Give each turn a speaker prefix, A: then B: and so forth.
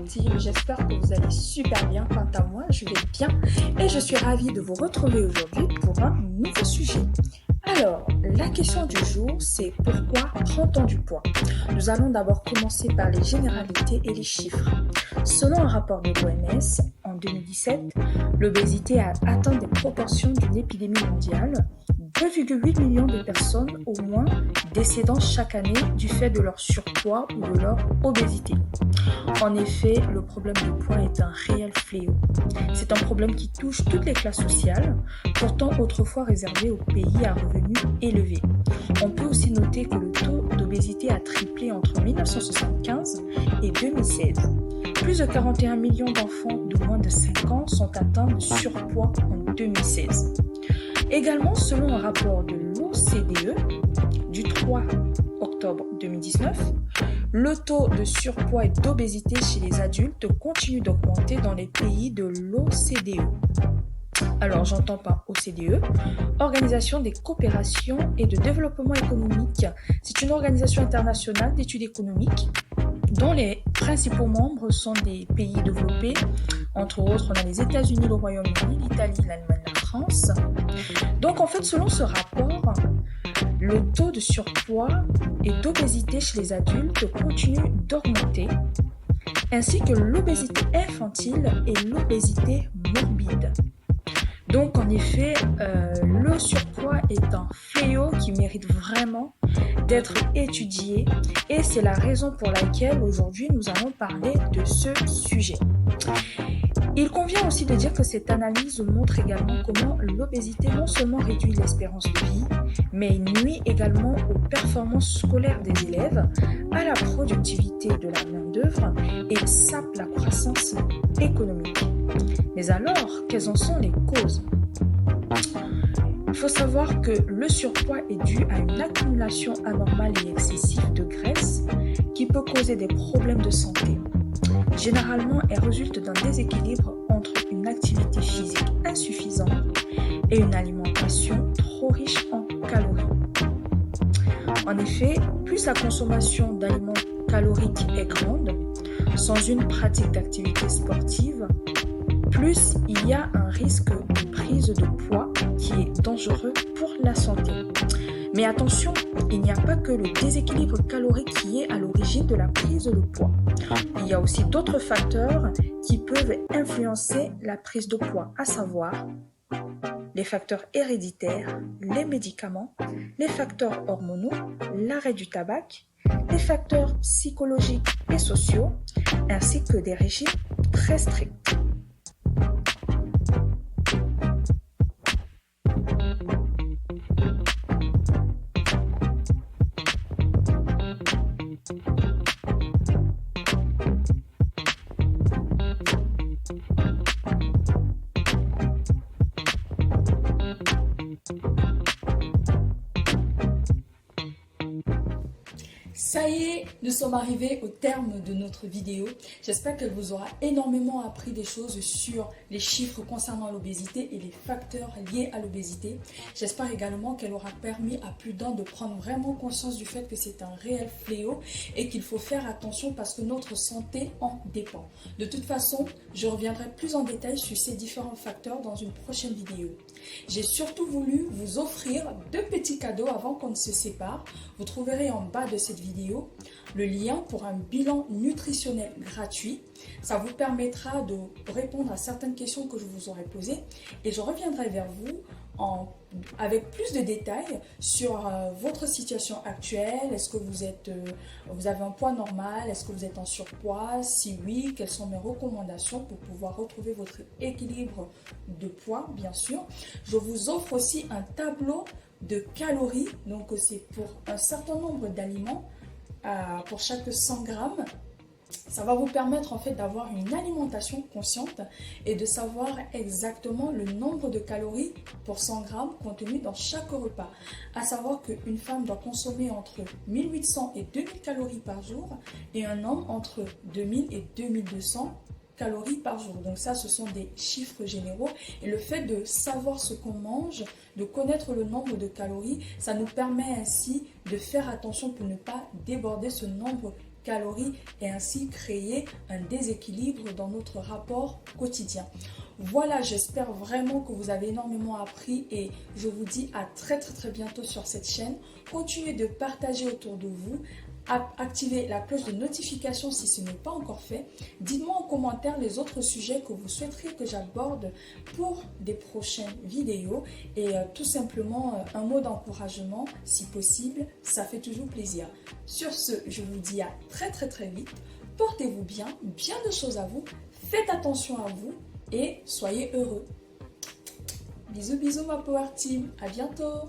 A: Team, j'espère que vous allez super bien. Quant à moi, je vais bien et je suis ravie de vous retrouver aujourd'hui pour un nouveau sujet. Alors, la question du jour, c'est pourquoi prend-on du poids? Nous allons d'abord commencer par les généralités et les chiffres. Selon un rapport de l'OMS, en 2017, l'obésité a atteint des proportions d'une épidémie mondiale. 2,8 millions de personnes au moins décédant chaque année du fait de leur surpoids ou de leur obésité. En effet, le problème du poids est un réel fléau. C'est un problème qui touche toutes les classes sociales, pourtant autrefois réservé aux pays à revenus élevés. On peut aussi noter que le taux d'obésité a triplé entre 1975 et 2016. Plus de 41 millions d'enfants de moins de 5 ans sont atteints de surpoids en 2016. Également, selon un rapport de l'OCDE du 3 octobre 2019, le taux de surpoids et d'obésité chez les adultes continue d'augmenter dans les pays de l'OCDE. Alors, j'entends par OCDE, Organisation des coopérations et de développement économique. C'est une organisation internationale d'études économiques dont les principaux membres sont des pays développés. Entre autres, on a les États-Unis, le Royaume-Uni, l'Italie, l'Allemagne, la France. Donc, en fait, selon ce rapport, le taux de surpoids et d'obésité chez les adultes continue d'augmenter, ainsi que l'obésité infantile et l'obésité morbide. Donc, en effet, le surpoids est un fléau qui mérite vraiment d'être étudié et c'est la raison pour laquelle aujourd'hui nous allons parler de ce sujet. Il convient aussi de dire que cette analyse montre également comment l'obésité non seulement réduit l'espérance de vie, mais nuit également aux performances scolaires des élèves, à la productivité de la main-d'œuvre et sape la croissance économique. Mais alors, quelles en sont les causes ? Il faut savoir que le surpoids est dû à une accumulation anormale et excessive de graisse qui peut causer des problèmes de santé. Généralement, elle résulte d'un déséquilibre entre une activité physique insuffisante et une alimentation trop riche en calories. En effet, plus la consommation d'aliments caloriques est grande, sans une pratique d'activité sportive, plus il y a un risque de prise de poids qui est dangereux pour la santé. Mais attention, il n'y a pas que le déséquilibre calorique qui est à l'origine de la prise de poids. Il y a aussi d'autres facteurs qui peuvent influencer la prise de poids, à savoir les facteurs héréditaires, les médicaments, les facteurs hormonaux, l'arrêt du tabac, les facteurs psychologiques et sociaux, ainsi que des régimes très stricts. Ça y est, nous sommes arrivés au terme de notre vidéo. J'espère qu'elle vous aura énormément appris des choses sur les chiffres concernant l'obésité et les facteurs liés à l'obésité. J'espère également qu'elle aura permis à plus d'un de prendre vraiment conscience du fait que c'est un réel fléau et qu'il faut faire attention parce que notre santé en dépend. De toute façon, je reviendrai plus en détail sur ces différents facteurs dans une prochaine vidéo. J'ai surtout voulu vous offrir deux petits cadeaux avant qu'on ne se sépare. Vous trouverez en bas de cette vidéo le lien pour un bilan nutritionnel gratuit. Ça vous permettra de répondre à certaines questions que je vous aurai posées et je reviendrai vers vous avec plus de détails sur votre situation actuelle. Est-ce que vous avez un poids normal? Est-ce que vous êtes en surpoids? Si oui, quelles sont mes recommandations pour pouvoir retrouver votre équilibre de poids, bien sûr. Je vous offre aussi un tableau de calories. Donc, c'est pour un certain nombre d'aliments pour chaque 100 grammes. Ça va vous permettre en fait d'avoir une alimentation consciente et de savoir exactement le nombre de calories pour 100 grammes contenues dans chaque repas. À savoir qu'une femme doit consommer entre 1800 et 2000 calories par jour et un homme entre 2000 et 2200 calories par jour. Donc ça, ce sont des chiffres généraux. Et le fait de savoir ce qu'on mange, de connaître le nombre de calories, ça nous permet ainsi de faire attention pour ne pas déborder ce nombre calories et ainsi créer un déséquilibre dans notre rapport quotidien. Voilà, j'espère vraiment que vous avez énormément appris et je vous dis à très bientôt sur cette chaîne. Continuez de partager autour de vous. Activez la cloche de notification si ce n'est pas encore fait. Dites-moi en commentaire les autres sujets que vous souhaiteriez que j'aborde pour des prochaines vidéos. Et tout simplement, un mot d'encouragement, si possible, ça fait toujours plaisir. Sur ce, je vous dis à très vite. Portez-vous bien de choses à vous. Faites attention à vous et soyez heureux. Bisous ma Power Team. À bientôt.